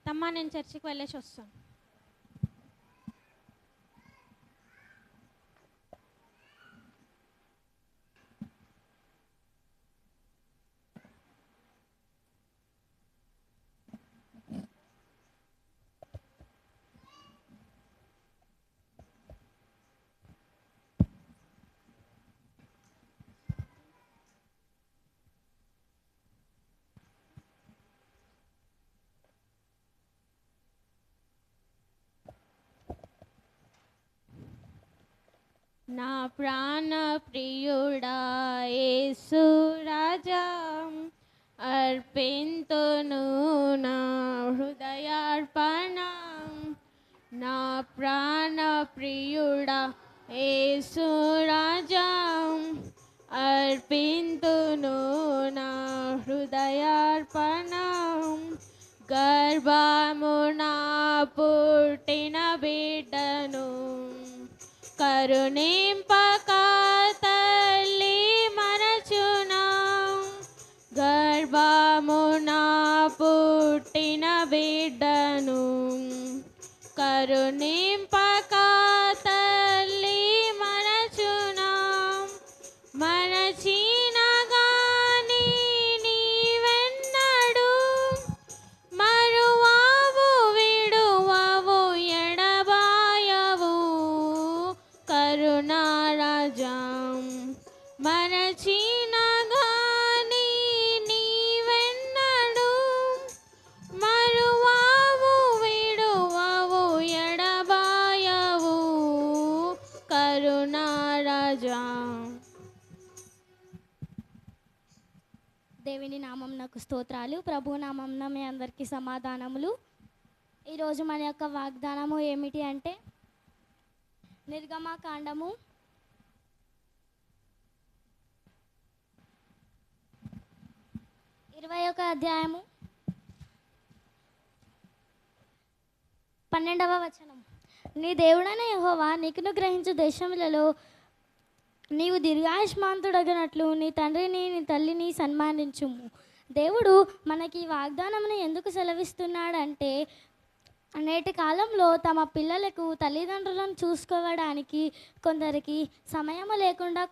తమ్మా నేను చర్చికి వెళ్ళేసి వస్తాను. నా ప్రాణ ప్రియుడా యేసు రాజా, అర్పింతును నా హృదయార్పణ. నా ప్రాణ ప్రియుడా యేసు రాజా, అర్పింతును నా హృదయార్పణ. గర్భమున పుట్టిన బిడ్డను కరుణింపక తల్లి మరచునా. గర్భమున పుట్టిన బిడ్డను కరుణింపక తల్లి మరచునా. మరచిన గాని నీవెన్నడు మరువావు విడువవు ఎడబాయవు కరుణారాజా. మరచిన గాని నీవెన్నడు మరువావు విడువవు ఎడబాయవు కరుణారాజా. దేవుని నామమునకు స్తోత్రాలు. ప్రభు నామమున మీ అందరికీ సమాధానములు. ఈరోజు మన యొక్క వాగ్దానము ఏమిటి అంటే నిర్గమకాండము 21వ అధ్యాయము 12వ వచనం. నీ దేవుడైన యెహోవా నీకును గ్రహించు దేశములలో నీవు దీర్ఘాయుష్మాంతుడగినట్లు నీ తండ్రిని నీ తల్లిని సన్మానించుము. దేవుడు మనకి వాగ్దానమును ఎందుకు సెలవిస్తున్నాడంటే నేటి కాలంలో తమ పిల్లలకు తల్లిదండ్రులను చూసుకోవడానికి కొందరికి సమయం లేకుండా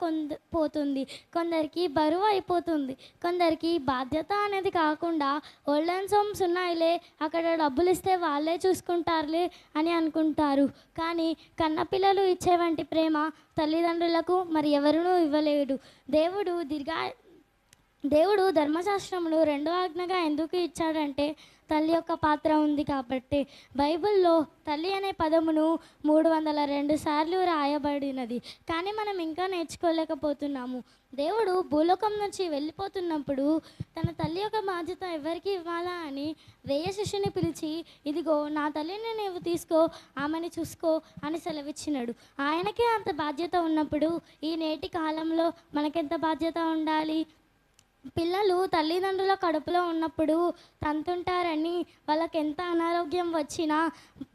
పోతుంది, కొందరికి బరువు అయిపోతుంది, కొందరికి బాధ్యత అనేది కాకుండా ఓల్డెన్స్ హోమ్స్ ఉన్నాయిలే, అక్కడ డబ్బులు ఇస్తే వాళ్ళే చూసుకుంటారులే అని అనుకుంటారు. కానీ కన్నపిల్లలు ఇచ్చేవంటి ప్రేమ తల్లిదండ్రులకు మరి ఎవరునూ ఇవ్వలేడు. దేవుడు ధర్మశాస్త్రమును రెండో ఆజ్ఞగా ఎందుకు ఇచ్చాడంటే తల్లి యొక్క పాత్ర ఉంది కాబట్టి. బైబిల్లో తల్లి అనే పదమును 302 సార్లు రాయబడినది, కానీ మనం ఇంకా నేర్చుకోలేకపోతున్నాము. దేవుడు భూలోకం నుంచి వెళ్ళిపోతున్నప్పుడు తన తల్లి యొక్క బాధ్యత ఎవరికి ఇవ్వాలా అని వేయ శిష్యుని పిలిచి, ఇదిగో నా తల్లిని నీవు తీసుకో, ఆమెని చూసుకో అని సెలవిచ్చినాడు. ఆయనకే అంత బాధ్యత ఉన్నప్పుడు ఈ నేటి కాలంలో మనకెంత బాధ్యత ఉండాలి? పిల్లలు తల్లిదండ్రుల కడుపులో ఉన్నప్పుడు తంతుంటారని, వాళ్ళకి ఎంత అనారోగ్యం వచ్చినా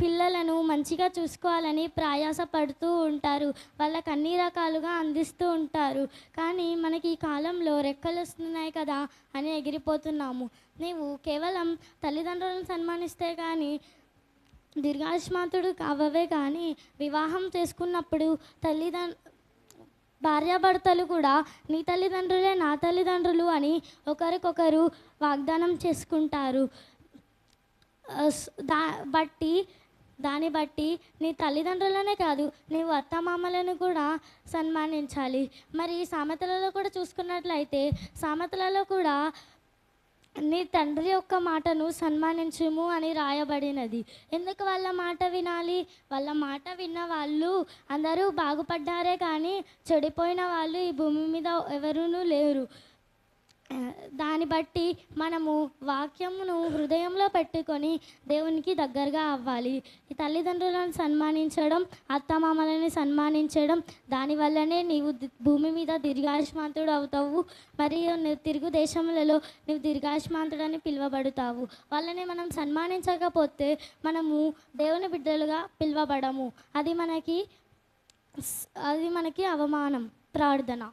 పిల్లలను మంచిగా చూసుకోవాలని ప్రయాస పడుతూ ఉంటారు, వాళ్ళకి అన్ని రకాలుగా అందిస్తూ ఉంటారు. కానీ మనకి ఈ కాలంలో రెక్కలు వస్తున్నాయి కదా అని ఎగిరిపోతున్నాము. నీవు కేవలం తల్లిదండ్రులను సన్మానిస్తే కానీ దీర్ఘాయుష్మాంతుడు కావవే. కానీ వివాహం చేసుకున్నప్పుడు భార్యాభర్తలు కూడా నీ తల్లిదండ్రులే నా తల్లిదండ్రులు అని ఒకరికొకరు వాగ్దానం చేసుకుంటారు. దాన్ని బట్టి నీ తల్లిదండ్రులనే కాదు, నీవు అత్తమామలను కూడా సన్మానించాలి. మరి సామెతలలో కూడా చూసుకున్నట్లయితే సామెతలలో కూడా నీ తండ్రి యొక్క మాటను సన్మానించుము అని రాయబడినది. ఎందుకు వాళ్ళ మాట వినాలి? వాళ్ళ మాట విన్న వాళ్ళు అందరూ బాగుపడ్డారే కానీ చెడిపోయిన వాళ్ళు ఈ భూమి మీద ఎవరూ లేరు. దాన్ని బట్టి మనము వాక్యమును హృదయంలో పెట్టుకొని దేవునికి దగ్గరగా అవ్వాలి. ఈ తల్లిదండ్రులను సన్మానించడం, అత్తమామలని సన్మానించడం, దానివల్లనే నీవు భూమి మీద దీర్ఘాయుష్మాంతుడు అవుతావు. మరియు తిరుగు దేశములలో నీవు దీర్ఘాయుష్మాంతుడని పిలువబడతావు. వాళ్ళని మనం సన్మానించకపోతే మనము దేవుని బిడ్డలుగా పిలువబడము. అది మనకి అవమానం. ప్రార్థన.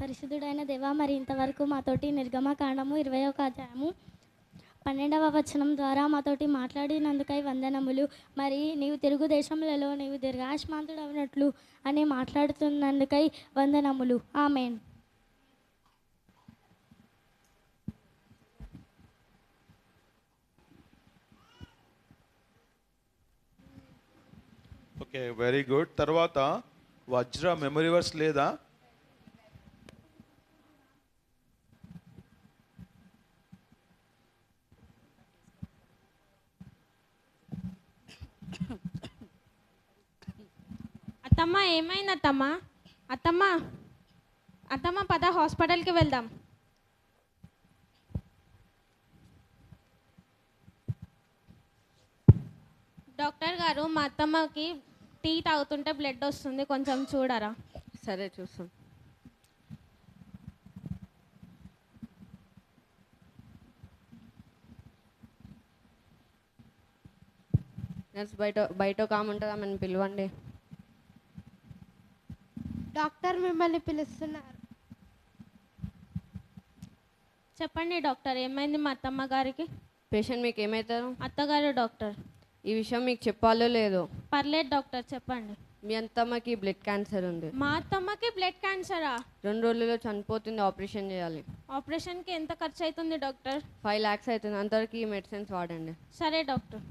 పరిశుద్ధుడైన దేవా, మరి ఇంతవరకు మాతోటి నిర్గమకాండము 21వ అధ్యాయము 12వ వచనం ద్వారా మాతోటి మాట్లాడినందుకై వందనములు. మరి నీవు తెలుగు దేశములలో నీవు దీర్ఘాయుష్మంతుడు అవునట్లు అని మాట్లాడుతున్నందుకై వందనములు. ఆమేన్. Okay, very good. తర్వాత వజ్ర మెమరీ వర్స్ లేదా? అత్తమ్మ ఏమైంది అత్తమ్మ? అత్తమ్మ అత్తమ్మ పద హాస్పిటల్కి వెళ్దాం. డాక్టర్ గారు, మా అత్తమ్మకి టీ తాగుతుంటే బ్లడ్ వస్తుంది, కొంచెం చూడరా? సరే చూస్తాం. నర్స్ బయట ఒక ఆమె ఉంటుంది, ఆమెను పిలవండి. డాక్టర్ మిమ్మల్ని పిలుస్తున్నారు. చెప్పండి డాక్టర్, ఏమైంది మా అత్తమ్మ గారికి? పేషెంట్ మీకు ఏమవుతారు? అత్తగారు డాక్టర్. ఈ విషయం మీకు చెప్పాలో లేదో? పర్లేదు డాక్టర్, చెప్పండి. మీ అత్తమ్మకి బ్లడ్ క్యాన్సర్ ఉంది. మా అత్తమ్మకి బ్లడ్ క్యాన్సరా? 2 రోజుల్లో చనిపోతుంది, ఆపరేషన్ చేయాలి. ఆపరేషన్కి ఎంత ఖర్చు అవుతుంది డాక్టర్? 5 lakhs అవుతుంది. అందరికీ మెడిసిన్స్ వాడండి. సరే డాక్టర్.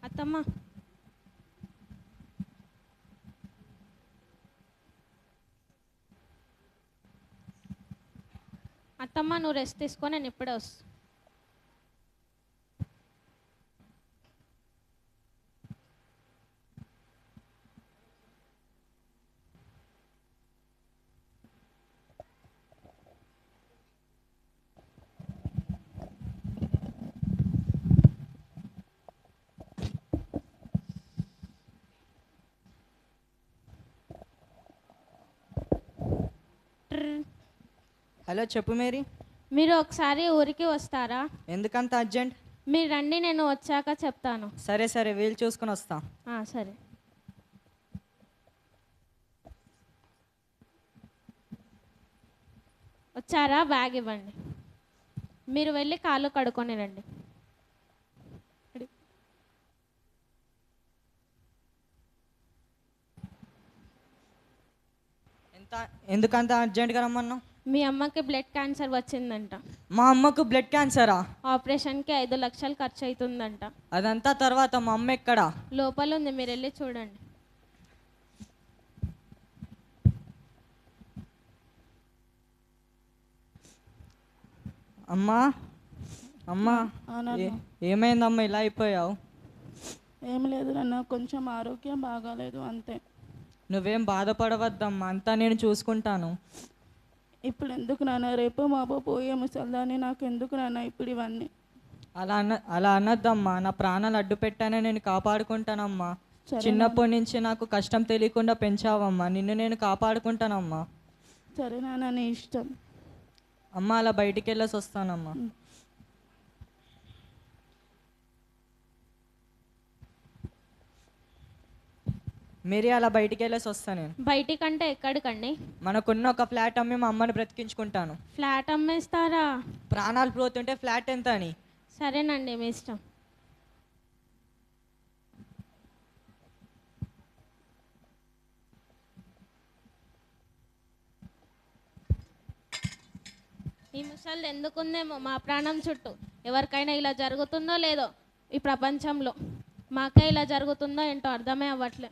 అత్తమ్మ అత్తమ్మ నువ్వు రెస్ట్ తీసుకో, నేను ఇప్పుడే వస్తా. హలో, చెప్పు మేరీ. మీరు ఒకసారి ఊరికి వస్తారా? ఎందుకంత అర్జెంట్? మీరు రండి, నేను వచ్చాక చెప్తాను. సరే సరే, వీలు చూసుకొని వస్తా. సరే. వచ్చారా? బ్యాగ్ ఇవ్వండి. మీరు వెళ్ళి కాళ్ళు కడుక్కొని రండి. ఎందుకంత అర్జెంట్గా రమ్మన్నావు? మీ అమ్మకి బ్లడ్ క్యాన్సర్ వచ్చిందంట. మా అమ్మకు బ్లడ్ క్యాన్సరా? ఆపరేషన్కి 5 లక్షలు ఖర్చు అవుతుందంట. అదంతా తర్వాత, మా అమ్మ ఎక్కడా? లోపల ఉంది, మీరు వెళ్ళి చూడండి. అమ్మా అమ్మా, ఏమైందమ్మా ఇలా అయిపోయావు? ఏం లేదు నాన్న, కొంచెం ఆరోగ్యం బాగాలేదు అంతే. నువ్వేం బాధపడవద్దమ్మా, అంతా నేను చూసుకుంటాను. ఇప్పుడు ఎందుకు నాన్న, రేపు మాపో పోయే ముసల్దాన్ని నాకు ఎందుకు నాన్న ఇప్పుడు ఇవన్నీ? అలా అనద్దమ్మా, నా ప్రాణాలు అడ్డు పెట్టానే నేను కాపాడుకుంటానమ్మా. చిన్నప్పటి నుంచి నాకు కష్టం తెలియకుండా పెంచావమ్మా, నిన్ను నేను కాపాడుకుంటానమ్మా. సరే నాన్న, నీ ఇష్టం. అమ్మ, అలా బయటికి వెళ్ళేసి వస్తానమ్మా. మీరే అలా బయటికి వెళ్ళేసి వస్తాను నేను. బయటికంటే ఎక్కడికండి? మనకున్న ఒక ఫ్లాట్ అమ్మి మా అమ్మని బ్రతికించుకుంటాను. ఫ్లాట్ అమ్మేస్తారా? ప్రాణాలు పోతుంటే ఫ్లాట్ ఎంత అని. సరేనండి, మీ ఇష్టం. ఈ ముసళ్ళు ఎందుకుందేమో మా ప్రాణం చుట్టూ. ఎవరికైనా ఇలా జరుగుతుందో లేదో ఈ ప్రపంచంలో, మాకే ఇలా జరుగుతుందో ఏంటో అర్థమే అవ్వట్లే.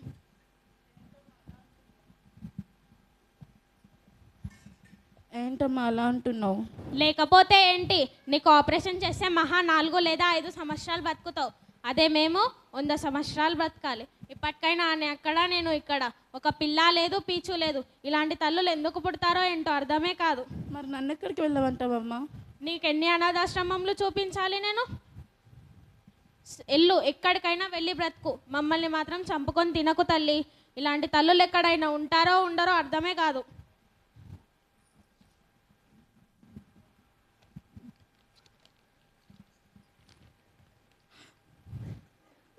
ఏంటమ్మా అలా అంటున్నావు? లేకపోతే ఏంటి, నీకు ఆపరేషన్ చేస్తే మహా 4 లేదా 5 సంవత్సరాలు బతుకుతావు. అదే మేము 100 సంవత్సరాలు బ్రతకాలి. ఇప్పటికైనా అక్కడ నేను ఇక్కడ, ఒక పిల్ల లేదు పీచు లేదు. ఇలాంటి తల్లులు ఎందుకు పుడతారో ఏంటో అర్థమే కాదు. మరి నన్ను ఎక్కడికి వెళ్ళమంటావమ్మా? నీకెన్ని అనాథాశ్రమంలో చూపించాలి నేను? ఎల్లు, ఎక్కడికైనా వెళ్ళి బ్రతుకు. మమ్మల్ని మాత్రం చంపుకొని తినకు తల్లి. ఇలాంటి తల్లులు ఎక్కడైనా ఉంటారో ఉండరో అర్థమే కాదు.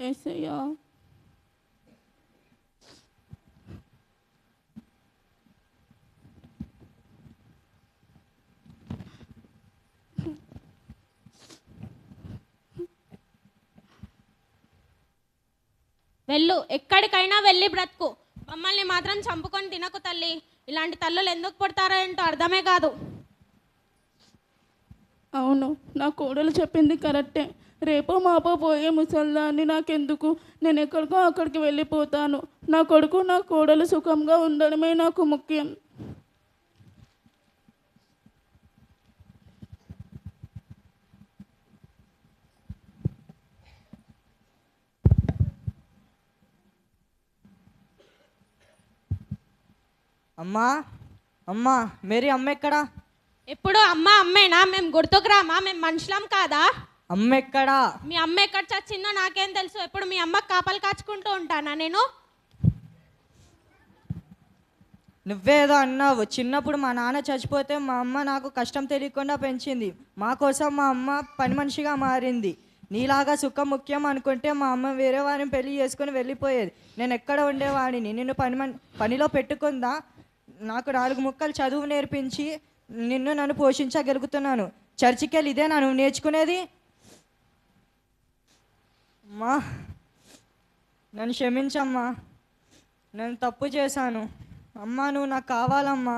ఏసయ్యా, వెళ్ళు, ఎక్కడికైనా వెళ్ళి బ్రతుకు. మమ్మల్ని మాత్రం చంపుకొని తినకు తల్లి. ఇలాంటి తల్లులు ఎందుకు పుడతారో ఏంటో అర్థమే కాదు. అవును, నా కోడలు చెప్పింది కరెక్టే. రేపో మాపో పోయే ముసల్దాన్ని నాకెందుకు, నేను ఎక్కడికో అక్కడికి వెళ్ళిపోతాను. నా కొడుకు నా కోడలు సుఖంగా ఉండడమే నాకు ముఖ్యం. అమ్మా, అమ్మా, మేరీ అమ్మ ఎక్కడా? ఎప్పుడు అమ్మ అమ్మేనా? మేము గుర్తుకురామా? మేము మనుషులం కాదా? అమ్మ ఎక్కడా? మీ అమ్మ ఎక్కడ చచ్చిందో నాకేం తెలుసు? ఎప్పుడు మీ అమ్మకి కాపలు కాచుకుంటూ ఉంటానా నేను? నువ్వేదో అన్నావు, చిన్నప్పుడు మా నాన్న చచ్చిపోతే మా అమ్మ నాకు కష్టం తెలియకుండా పెంచింది. మా కోసం మా అమ్మ పని మనిషిగా మారింది. నీలాగా సుఖం ముఖ్యం అనుకుంటే మా అమ్మ వేరే వారిని పెళ్లి చేసుకొని వెళ్ళిపోయేది. నేను ఎక్కడ ఉండేవాడిని? నిన్ను పనిలో పెట్టుకుందా? నాకు 4 ముక్కలు చదువు నేర్పించి నన్ను పోషించగలుగుతున్నాను. చర్చికి వెళ్ళి ఇదేనా నువ్వు నేర్చుకునేది? అమ్మా, నన్ను క్షమించమ్మా, నేను తప్పు చేశాను. అమ్మా, నువ్వు నాకు కావాలమ్మా.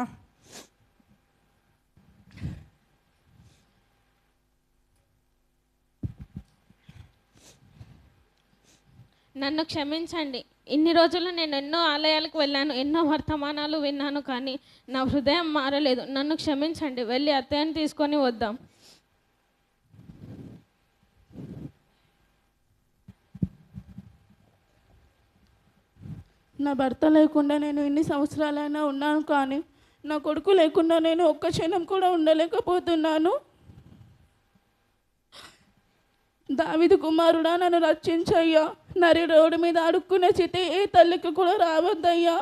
నన్ను క్షమించండి. ఇన్ని రోజులు నేను ఎన్నో ఆలయాలకు వెళ్ళాను, ఎన్నో వర్తమానాలు విన్నాను, కానీ నా హృదయం మారలేదు. నన్ను క్షమించండి. వెళ్ళి అత్తయ్యని తీసుకొని వద్దాం. నా భర్త లేకుండా నేను ఎన్ని సంవత్సరాలైనా ఉన్నాను, కానీ నా కొడుకు లేకుండా నేను ఒక్క క్షణం కూడా ఉండలేకపోతున్నాను. దావీదు కుమారుడా, నన్ను రక్షించయ్యా. నరి రోడ్డు మీద అడుక్కునే స్థితి ఏ తల్లికి కూడా రావద్దయ్యా.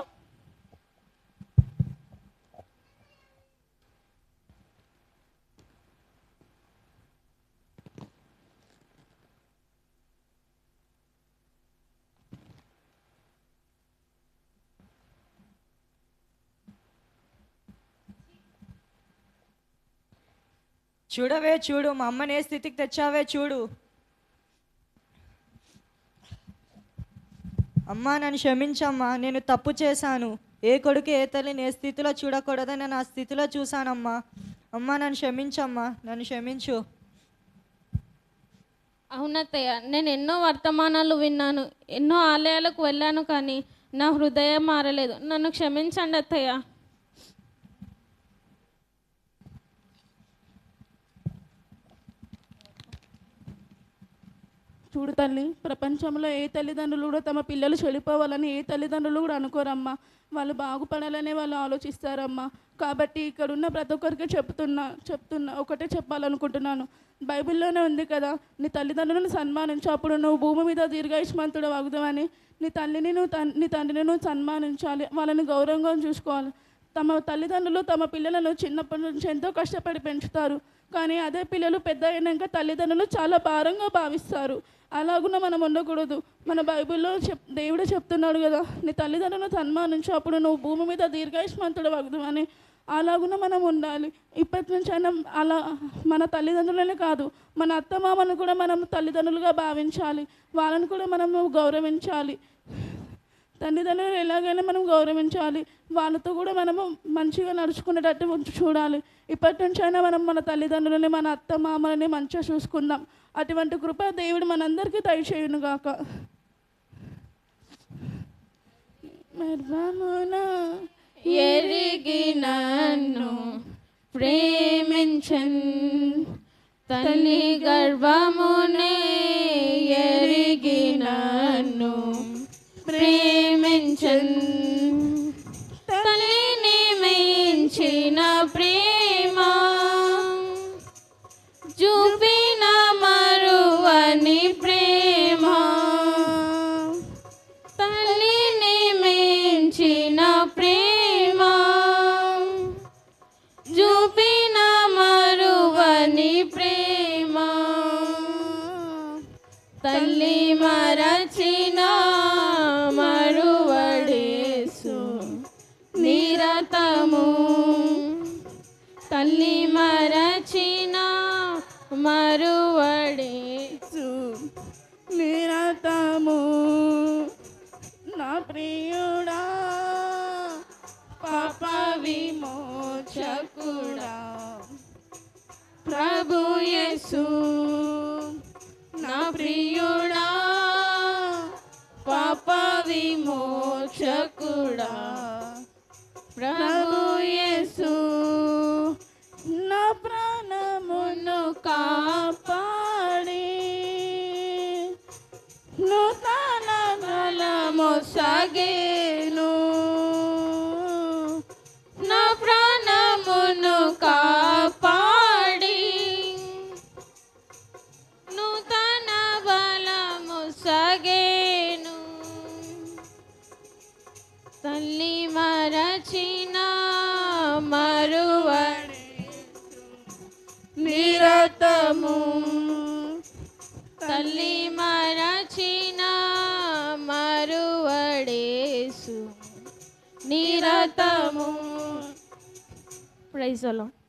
చూడవే చూడు, మా అమ్మని ఏ స్థితికి తెచ్చావే చూడు. అమ్మా, నన్ను క్షమించమ్మా, నేను తప్పు చేశాను. ఏ కొడుకు ఏ తల్లిని ఏ స్థితిలో చూడకూడదని నేను ఆ స్థితిలో చూశానమ్మా. అమ్మా, నన్ను క్షమించమ్మా, నన్ను క్షమించు. అవునత్తయ్య, నేను ఎన్నో వర్తమానాలు విన్నాను, ఎన్నో ఆలయాలకు వెళ్ళాను, కానీ నా హృదయం మారలేదు. నన్ను క్షమించండి అత్తయ్య. చూడు తల్లి, ప్రపంచంలో ఏ తల్లిదండ్రులు కూడా తమ పిల్లలు చెడిపోవాలని ఏ తల్లిదండ్రులు కూడా అనుకోరమ్మా. వాళ్ళు బాగుపడాలనే వాళ్ళు ఆలోచిస్తారమ్మా. కాబట్టి ఇక్కడ ఉన్న ప్రతి ఒక్కరికి చెప్తున్నా ఒకటే చెప్పాలనుకుంటున్నాను. బైబిల్లోనే ఉంది కదా, నీ తల్లిదండ్రులను సన్మానించు, అప్పుడు నువ్వు భూమి మీద దీర్ఘాయుష్మంతుడు అవుతావని. నీ తండ్రిని నువ్వు సన్మానించాలి, వాళ్ళని గౌరవంగా చూసుకోవాలి. తమ తల్లిదండ్రులు తమ పిల్లలను చిన్నప్పటి నుంచి ఎంతో కష్టపడి పెంచుతారు, కానీ అదే పిల్లలు పెద్ద అయినాక తల్లిదండ్రులు చాలా భారంగా భావిస్తారు. అలాగున మనం ఉండకూడదు. మన బైబిల్లో దేవుడే చెప్తున్నాడు కదా, నీ తల్లిదండ్రులను సన్మానించు, అప్పుడు నువ్వు భూమి మీద దీర్ఘాయుష్మంతుడు అవుతావని. అలాగున మనం ఉండాలి. ఇప్పటి నుంచి అయినా అలా మన తల్లిదండ్రులనే కాదు, మన అత్తమామను కూడా మనం తల్లిదండ్రులుగా భావించాలి. వాళ్ళని కూడా మనం గౌరవించాలి. తల్లిదండ్రులు ఎలాగైనా మనం గౌరవించాలి. వాళ్ళతో కూడా మనము మంచిగా నడుచుకునేటట్టు చూడాలి. ఇప్పటి నుంచి అయినా మనం మన తల్లిదండ్రులని, మన అత్త మామలని మంచిగా చూసుకుందాం. అటువంటి కృప దేవుడు మనందరికీ దయచేయును గాక. మర్మమున ఎరిగి నన్ను ప్రేమించన్, తల్లి గర్భమునే ఎరిగి నన్ను ప్రేమించన్, తల్లిని మించిన ప్రేమ చూపిన మరువని ప్రేమ, తల్లిని మించిన ప్రేమ చూపిన మరువని ప్రేమ, తల్లి మరచిన మరువడేసు నిరతము, తల్లి మరచిన మరువడేసు నిరతము, మోక్షకుడా ప్రభు యేసు నా ప్రియుడా పాప విమోక్షకుడా ప్రభు యేసు నా ప్రాణమును కాపాడి నూతన బలము సాగేను నా ప్రాణమును కాపాడి నూతన బలము సగేను తల్లి మరచిన మరువడే నిరతము తల్లి మరచిన మరువడేసు నిరతము. Praise the lord.